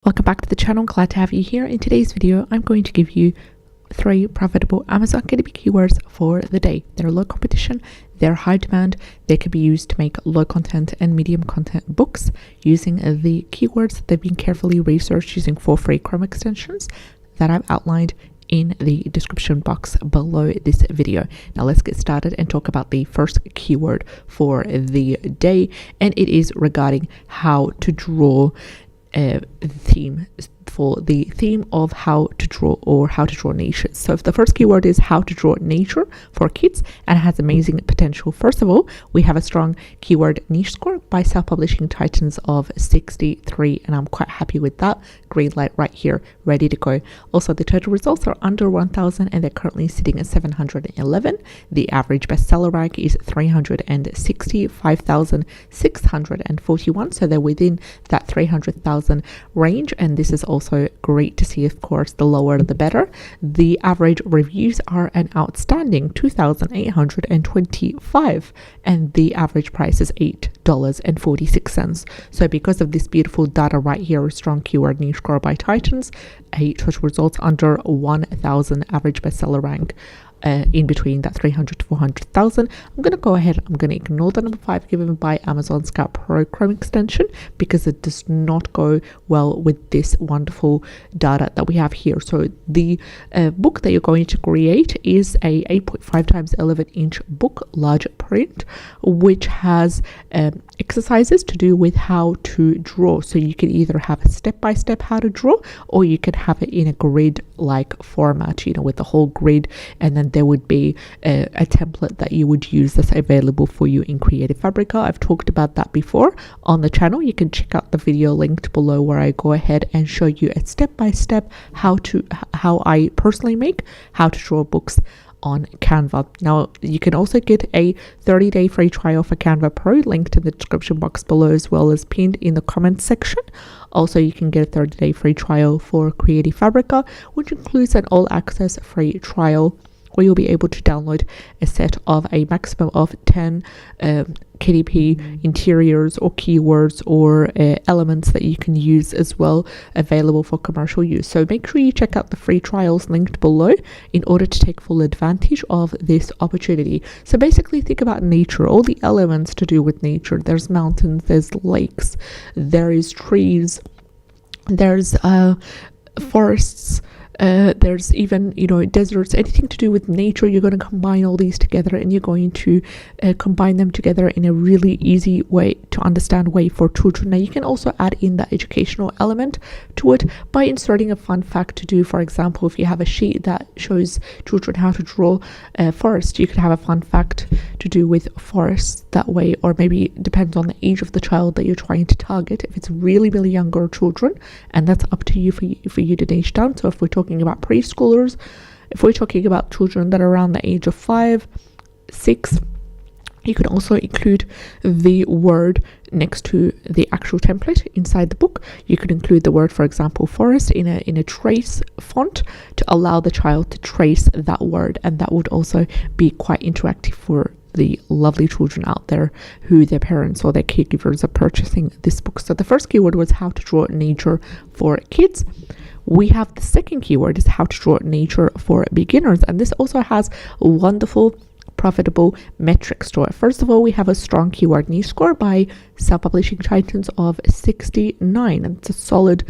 Welcome back to the channel. Glad to have you here. In today's video, I'm going to give you 3 profitable Amazon KDP keywords for the day. They're low competition, they're high demand, they can be used to make low content and medium content books using the keywords that they've been carefully researched using 4 free Chrome extensions that I've outlined in the description box below this video. Now let's get started and talk about the first keyword for the day, and it is regarding how to draw theme for the theme of how to draw or how to draw nature. So if the first keyword is how to draw nature for kids, and it has amazing potential. First of all, we have a strong keyword niche score by self-publishing titans of 63, and I'm quite happy with that. Green light right here, ready to go. Also, the total results are under 1,000 and they're currently sitting at 711. The average bestseller rank is 365,641, so they're within that 300,000 range, and this is also great to see. Of course, the lower the better. The average reviews are an outstanding 2,825, and the average price is $8.46. So because of this beautiful data right here, a strong keyword niche score by titans, a total results under 1,000, average bestseller rank in between that 300 to 400,000. I'm going to go ahead, I'm going to ignore the number 5 given by Amazon Scout Pro Chrome extension because it does not go well with this wonderful data that we have here. So the book that you're going to create is a 8.5 times 11 inch book, large print, which has exercises to do with how to draw. So you can either have a step-by-step how to draw, or you can have it in a grid like format, you know, with the whole grid, and then there would be a template that you would use that's available for you in Creative Fabrica. I've talked about that before on the channel. You can check out the video linked below where I go ahead and show you a step-by-step how I personally make how to draw books on Canva. Now you can also get a 30-day free trial for Canva Pro, linked in the description box below as well as pinned in the comments section. Also, you can get a 30-day free trial for Creative Fabrica, which includes an all-access free trial where you'll be able to download a set of a maximum of 10 KDP interiors or keywords or elements that you can use as well, available for commercial use. So make sure you check out the free trials linked below in order to take full advantage of this opportunity. So basically, think about nature, all the elements to do with nature. There's mountains, there's lakes, there is trees, there's forests, there's even, you know, deserts, anything to do with nature. You're going to combine all these together, and you're going to combine them together in a really easy way to understand way for children. Now you can also add in that educational element to it by inserting a fun fact to do. For example, if you have a sheet that shows children how to draw a forest, you could have a fun fact to do with forests that way, or maybe it depends on the age of the child that you're trying to target. If it's really younger children, and that's up to you for you to niche down. So if we're talking about preschoolers, if we're talking about children that are around the age of 5, 6, you can also include the word next to the actual template inside the book. You could include the word, for example, forest, in a trace font to allow the child to trace that word, and that would also be quite interactive for the lovely children out there who their parents or their caregivers are purchasing this book. So the first keyword was how to draw nature for kids. We have the second keyword is how to draw nature for beginners, and this also has a wonderful profitable metrics to it. First of all, we have a strong keyword niche score by self-publishing titans of 69, and it's a solid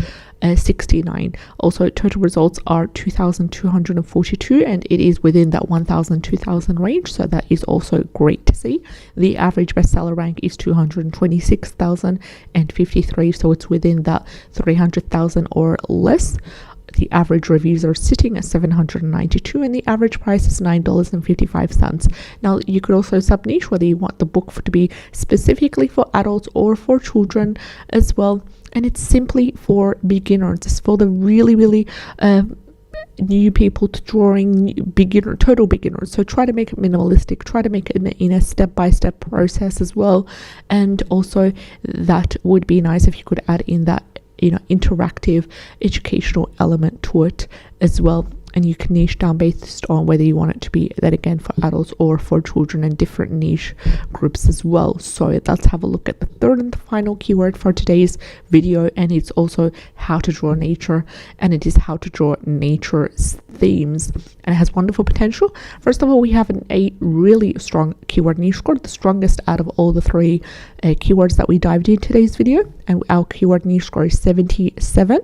69. Also, total results are 2,242, and it is within that 1,000 2,000 range, so that is also great to see. The average bestseller rank is 226,053, so it's within that 300,000 or less. The average reviews are sitting at 792, and the average price is $9.55. Now, you could also sub-niche whether you want the book to be specifically for adults or for children as well. And it's simply for beginners. It's for the really new people to drawing, total beginners. So try to make it minimalistic, try to make it in a step-by-step process as well. And also, that would be nice if you could add in that, you know, interactive educational element to it as well. and you can niche down based on whether you want it to be, that again, for adults or for children, and different niche groups as well. So let's have a look at the third and final keyword for today's video, and it's also how to draw nature, and it is how to draw nature themes, and it has wonderful potential. First of all, we have a really strong keyword niche score, the strongest out of all the three keywords that we dived in today's video, and our keyword niche score is 77.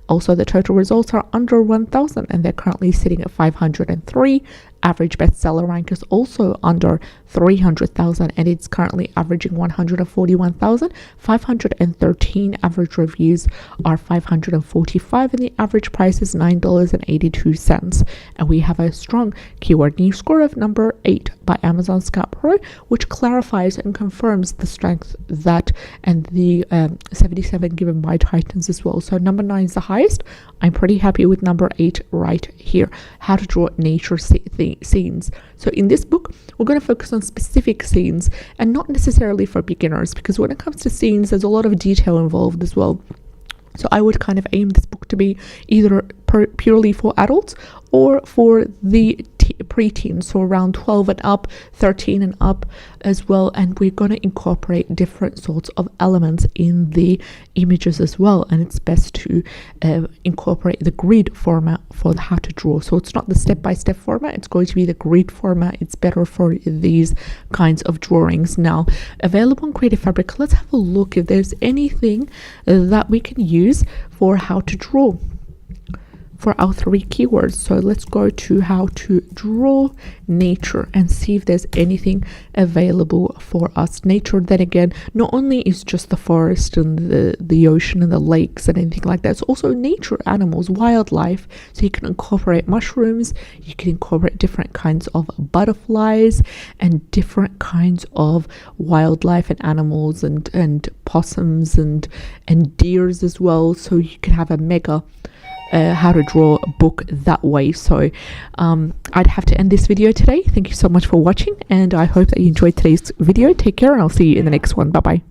Also, the total results are under 1,000, and they're currently sitting at 503. Average bestseller rank is also under 300,000, and it's currently averaging 141,000. 513 average reviews are 545, and the average price is $9.82. And we have a strong keyword niche score of number 8 by Amazon Scout Pro, which clarifies and confirms the strength that, and the 77 given by Titans as well. So number 9 is the highest. I'm pretty happy with number 8 right here. How to draw nature scenes. So in this book, we're going to focus on specific scenes, and not necessarily for beginners, because when it comes to scenes, there's a lot of detail involved as well. So I would kind of aim this book to be either purely for adults or for the preteens, so around 12 and up, 13 and up as well. And we're going to incorporate different sorts of elements in the images as well, and it's best to incorporate the grid format for how to draw. So it's not the step-by-step format, it's going to be the grid format. It's better for these kinds of drawings. Now, available on Creative Fabric, let's have a look if there's anything that we can use for how to draw for our three keywords. So let's go to how to draw nature and see if there's anything available for us. Nature, then again, not only is just the forest and the ocean and the lakes and anything like that, it's also nature, animals, wildlife. So you can incorporate mushrooms, you can incorporate different kinds of butterflies and different kinds of wildlife and animals, and possums and deers as well. So you can have a mega how to draw a book that way. So I'd have to end this video today. Thank you so much for watching, and I hope that you enjoyed today's video. Take care, and I'll see you in the next one. Bye bye.